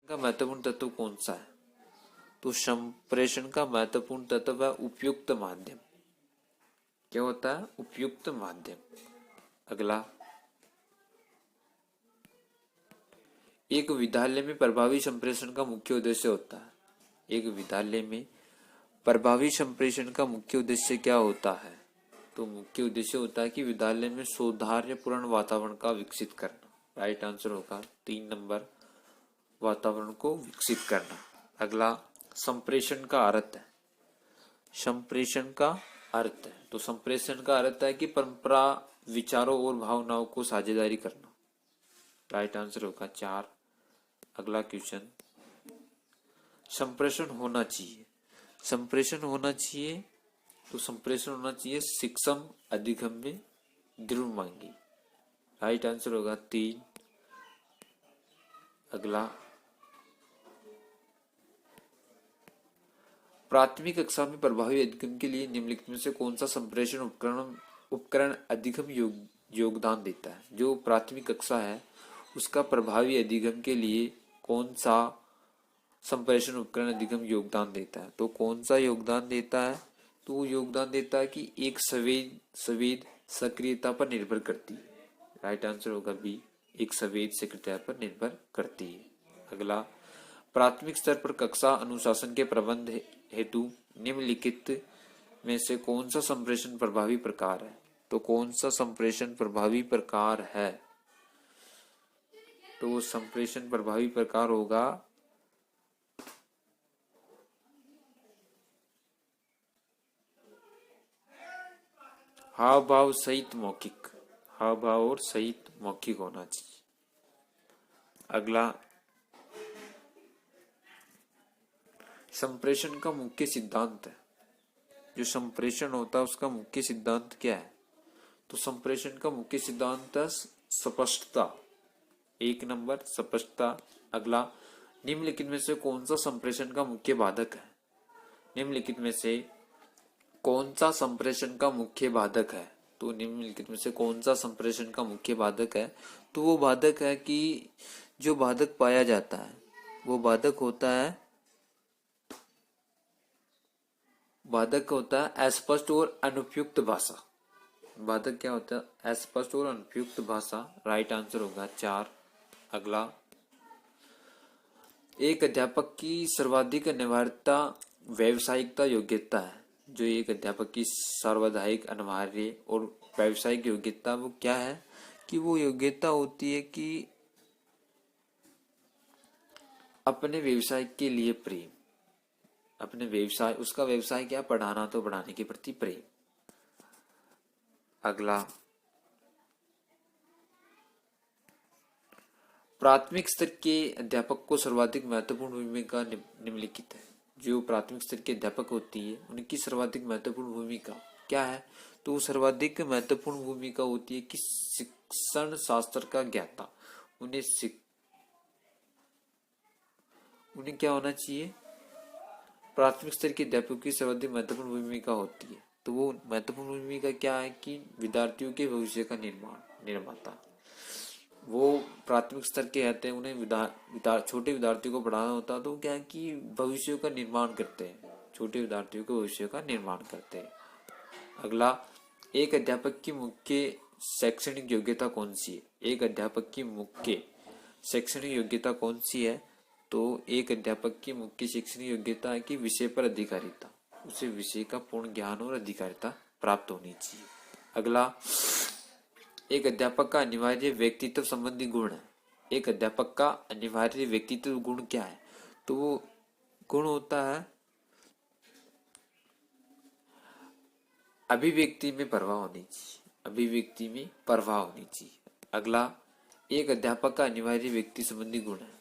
का महत्वपूर्ण तत्व कौन सा है? तो संप्रेषण का महत्वपूर्ण तत्व है उपयुक्त माध्यम। क्या होता है? उपयुक्त माध्यम। अगला, एक विद्यालय में प्रभावी संप्रेषण का मुख्य उद्देश्य होता है। एक विद्यालय में प्रभावी संप्रेषण का मुख्य उद्देश्य क्या होता है? तो मुख्य उद्देश्य होता है कि विद्यालय में सौहार्दपूर्ण वातावरण का विकसित करना। राइट आंसर होगा 3 नंबर, वातावरण को विकसित करना। अगला, संप्रेषण का अर्थ है। संप्रेषण का अर्थ है, तो संप्रेषण का अर्थ है कि परंपरा, विचारों और भावनाओं को साझेदारी करना। राइट आंसर होगा 4। अगला क्वेश्चन, संप्रेषण होना चाहिए। संप्रेषण होना चाहिए, तो संप्रेषण होना चाहिए शिक्षम, अधिगम्य, दृढ़मांगी। राइट आंसर होगा 3। अगला, प्राथमिक कक्षा में प्रभावी अधिगम के लिए निम्नलिखित में से कौन सा संप्रेषण उपकरण अधिगम योगदान देता है? जो प्राथमिक कक्षा है उसका प्रभावी अधिगम के लिए कौन सा संप्रेषण उपकरण अधिगम योगदान देता है? तो कौन सा योगदान देता है? तो वो योगदान देता है कि एक संवेद सक्रियता पर निर्भर करती है। राइट आंसर होगा बी, एक संवेद सक्रियता पर निर्भर करती है। अगला, प्राथमिक स्तर पर कक्षा अनुशासन के प्रबंध हेतु निम्नलिखित में से कौन सा संप्रेषण प्रभावी प्रकार है? तो कौन सा संप्रेषण प्रभावी प्रकार है? तो वो संप्रेषण प्रभावी प्रकार होगा हाव भाव सहित मौखिक। हाव भाव और सहित मौखिक होना चाहिए। अगला, संप्रेषण का मुख्य सिद्धांत है। जो संप्रेषण होता है उसका मुख्य सिद्धांत क्या है? तो संप्रेषण का मुख्य सिद्धांत है स्पष्टता। 1 नंबर, स्पष्टता। अगला, निम्नलिखित में से कौन सा संप्रेषण का मुख्य बाधक है? निम्नलिखित में से कौन सा संप्रेषण का मुख्य बाधक है? तो निम्नलिखित में से कौन सा संप्रेषण का मुख्य बाधक है? तो वो बाधक है कि जो बाधक पाया जाता है वो बाधक होता है अस्पष्ट और अनुपयुक्त भाषा। बाधक क्या होता है? अस्पष्ट और अनुपयुक्त भाषा। राइट आंसर होगा 4। अगला, एक अध्यापक की सर्वाधिक अनिवार्यता व्यावसायिकता योग्यता है। जो एक अध्यापक की सर्वाधिक अनिवार्य और व्यावसायिक योग्यता वो क्या है? कि वो योग्यता होती है कि अपने व्यवसाय के लिए प्रेम, अपने व्यवसाय, उसका व्यवसाय क्या? पढ़ाना, तो पढ़ाने के प्रति प्रेम। अगला, प्राथमिक स्तर के अध्यापक को सर्वाधिक महत्वपूर्ण भूमिका निम्नलिखित है। जो प्राथमिक स्तर के अध्यापक होती है उनकी सर्वाधिक महत्वपूर्ण भूमिका क्या है? तो सर्वाधिक महत्वपूर्ण भूमिका होती है कि शिक्षण शास्त्र का ज्ञाता। उन्हें क्या होना चाहिए? प्राथमिक स्तर के अध्यापकों की सर्वाधिक महत्वपूर्ण भूमिका होती है। तो वो महत्वपूर्ण भूमिका क्या है? कि विद्यार्थियों के भविष्य का निर्माता। वो प्राथमिक स्तर के रहते हैं, उन्हें छोटे विद्यार्थियों को पढ़ाना होता है, तो क्या है कि भविष्य का निर्माण करते हैं, छोटे विद्यार्थियों के भविष्य का निर्माण करते हैं। अगला, एक अध्यापक की मुख्य शैक्षणिक योग्यता कौन सी है? एक अध्यापक की मुख्य शैक्षणिक योग्यता कौन सी है? तो एक अध्यापक की मुख्य शैक्षणिक योग्यता है कि विषय पर अधिकारिता, उसे विषय का पूर्ण ज्ञान और अधिकारिता प्राप्त होनी चाहिए। अगला, एक अध्यापक का अनिवार्य व्यक्तित्व संबंधी गुण है। एक अध्यापक का अनिवार्य व्यक्तित्व गुण क्या है? तो वो गुण होता है अभिव्यक्ति में परवाह होनी चाहिए, अभिव्यक्ति में परवाह होनी चाहिए। अगला, एक अध्यापक का अनिवार्य व्यक्ति संबंधी गुण है।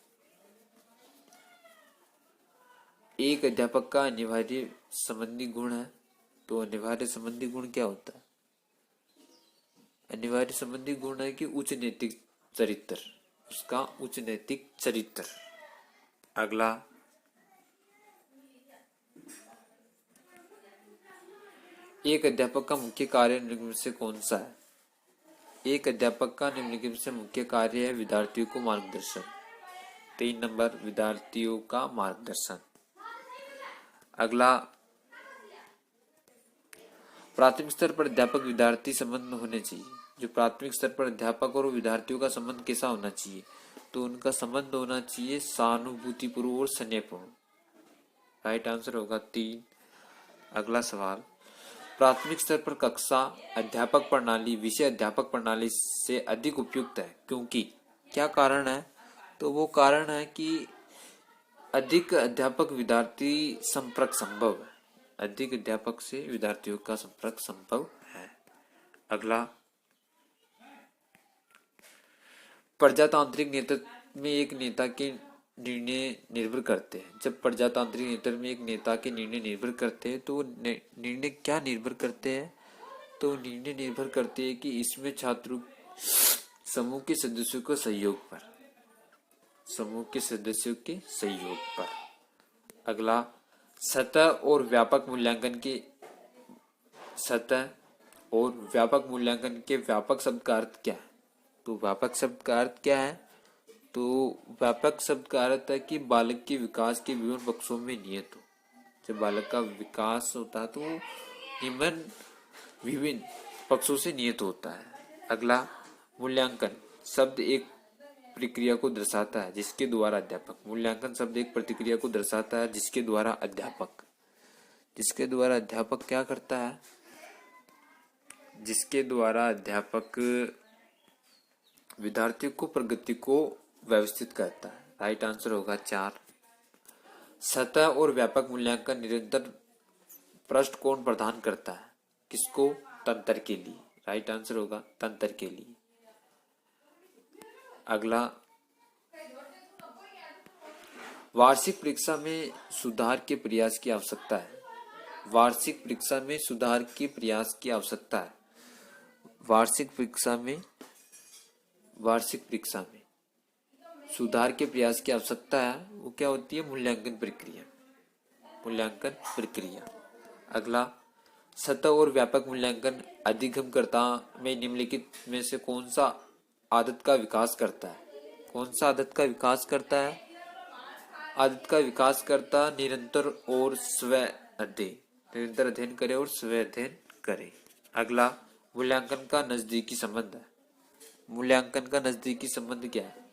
एक अध्यापक का अनिवार्य संबंधी गुण है, तो अनिवार्य संबंधी गुण क्या होता है? अनिवार्य संबंधी गुण है कि उच्च नैतिक चरित्र, उसका उच्च नैतिक चरित्र। अगला, एक अध्यापक का मुख्य कार्य निम्नलिखित से कौन सा है? एक अध्यापक का निम्नलिखित से मुख्य कार्य है विद्यार्थियों को मार्गदर्शन। 3 नंबर विद्यार्थियों का मार्गदर्शन। अगला, प्राथमिक स्तर पर अध्यापक विद्यार्थी संबंध होने चाहिए। जो प्राथमिक स्तर पर अध्यापक और विद्यार्थियों का संबंध कैसा होना चाहिए, तो उनका संबंध होना चाहिए सहानुभूतिपूर्ण और स्नेहपूर्ण। राइट आंसर होगा 3। अगला सवाल, प्राथमिक स्तर पर कक्षा अध्यापक प्रणाली विषय अध्यापक प्रणाली से अधिक उपयुक्त है, क्योंकि क्या कारण है, तो वो कारण है कि अधिक अध्यापक विद्यार्थी संपर्क संभव है। अधिक अध्यापक से विद्यार्थियों का संपर्क संभव है। अगला, प्रजातांत्रिक नेतृत्व में एक नेता के निर्णय निर्भर करते हैं। जब प्रजातांत्रिक नेतृत्व में एक नेता के निर्णय निर्भर करते हैं, तो निर्णय क्या निर्भर करते हैं, तो निर्णय निर्भर करते हैं कि इसमें छात्रों समूह के सदस्यों के सहयोग पर, समूह के सदस्यों के सहयोग पर। अगला, सतह और व्यापक मूल्यांकन के, सतह और व्यापक मूल्यांकन के व्यापक शब्द का अर्थ क्या है, तो व्यापक शब्द का अर्थ क्या है, तो व्यापक शब्द का अर्थ है कि बालक के विकास के विभिन्न पक्षों में नियत हो। जब बालक का विकास होता है तो निम्न विभिन्न पक्षों से नियत होता है। अगला, मूल्यांकन शब्द एक प्रक्रिया को दर्शाता है जिसके द्वारा अध्यापक, मूल्यांकन शब्द एक प्रतिक्रिया को दर्शाता है जिसके द्वारा अध्यापक, जिसके द्वारा अध्यापक क्या करता है, जिसके द्वारा अध्यापक विद्यार्थियों को प्रगति को व्यवस्थित करता है। राइट आंसर होगा 4। सतह और व्यापक मूल्यांकन निरंतर पृष्ठकोण प्रदान करता है, किसको, तंत्र के लिए। राइट आंसर होगा तंत्र के लिए। अगला, वार्षिक परीक्षा में सुधार के प्रयास की आवश्यकता है। वार्षिक परीक्षा में सुधार के प्रयास की आवश्यकता है। वार्षिक परीक्षा में सुधार के प्रयास की आवश्यकता है, वो क्या होती है, मूल्यांकन प्रक्रिया, मूल्यांकन प्रक्रिया। अगला, सतह और व्यापक मूल्यांकन अधिगमकर्ता में निम्नलिखित में से कौन सा आदत का विकास करता है, कौन सा आदत का विकास करता है, आदत का विकास करता निरंतर और स्व अध्ययन, निरंतर अध्ययन करे और स्व अध्ययन करे। अगला, मूल्यांकन का नजदीकी संबंध है। मूल्यांकन का नजदीकी संबंध क्या है,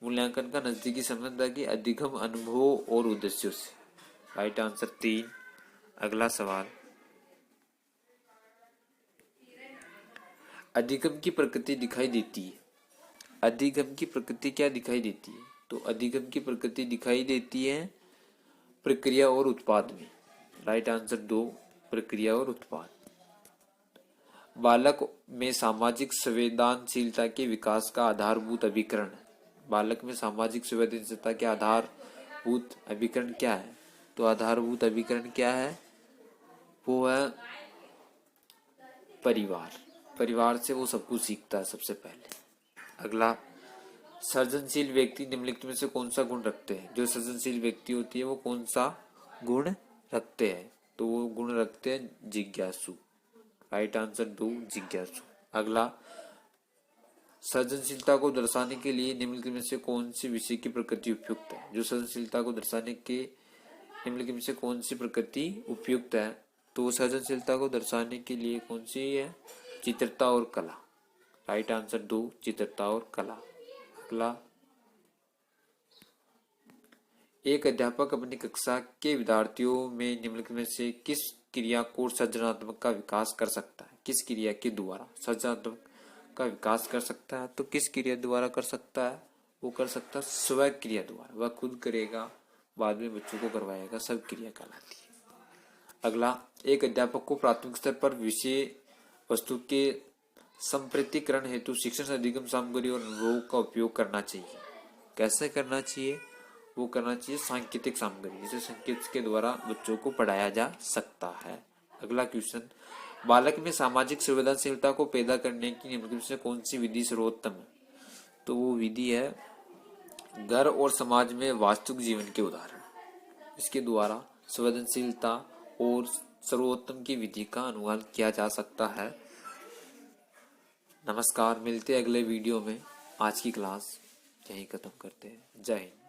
मूल्यांकन का नजदीकी संबंध है कि अधिगम अनुभवों और उद्देश्यों से। Right answer 3। अगला सवाल, अधिगम की प्रकृति दिखाई देती है। अधिगम की प्रकृति क्या दिखाई देती है, तो अधिगम की प्रकृति दिखाई देती है प्रक्रिया और उत्पाद में। राइट आंसर 2, प्रक्रिया और उत्पाद। बालक में सामाजिक संवेदनशीलता के विकास का आधारभूत अभिकरण है। बालक में सामाजिक संवेदनशीलता के आधारभूत अभिकरण क्या है, तो आधारभूत अभिकरण क्या है, वो है परिवार। परिवार से वो सब कुछ सीखता है सबसे पहले। अगला, सृजनशील व्यक्ति निम्नलिखित में से कौन सा गुण रखते हैं। जो सृजनशील व्यक्ति होती है वो कौन सा गुण रखते हैं, तो वो गुण रखते हैं जिज्ञासु। राइट आंसर 2, जिज्ञासु। अगला, सृजनशीलता को दर्शाने के लिए निम्नलिखित में से कौन सी विषय की प्रकृति उपयुक्त है। जो सृजनशीलता को दर्शाने के निम्नलिखित में से कौन सी प्रकृति उपयुक्त है, तो सृजनशीलता को दर्शाने के लिए कौन सी है, चित्रता और कला। राइट आंसर 2, चित्रता और कला। अगला, एक अध्यापक अपनी कक्षा के विद्यार्थियों में निम्नलिखित में से किस क्रिया को सृजनात्मक का विकास कर सकता है, किस क्रिया के द्वारा सृजनात्मक का विकास कर सकता है, तो किस क्रिया द्वारा कर सकता है, वो कर सकता है स्व क्रिया द्वारा। वह खुद करेगा, बाद में बच्चों को करवाएगा, सब क्रिया कहलाती है। अगला, एक अध्यापक को प्राथमिक स्तर पर विषय वस्तु के संप्रतिकरण हेतु शिक्षण अधिगम सामग्री और अनुभवों का उपयोग करना चाहिए। कैसे करना चाहिए, वो करना चाहिए सांकेतिक सामग्री, जिसे संकेत के द्वारा बच्चों को पढ़ाया जा सकता है। अगला क्वेश्चन, बालक में सामाजिक संवेदनशीलता को पैदा करने की निम्नलिखित से कौन सी विधि सर्वोत्तम है, तो वो विधि है घर और समाज में वास्तविक जीवन के उदाहरण। इसके द्वारा संवेदनशीलता और सर्वोत्तम की विधि का अनुवाद किया जा सकता है। नमस्कार, मिलते हैं अगले वीडियो में। आज की क्लास यहीं खत्म करते हैं। जय हिंद।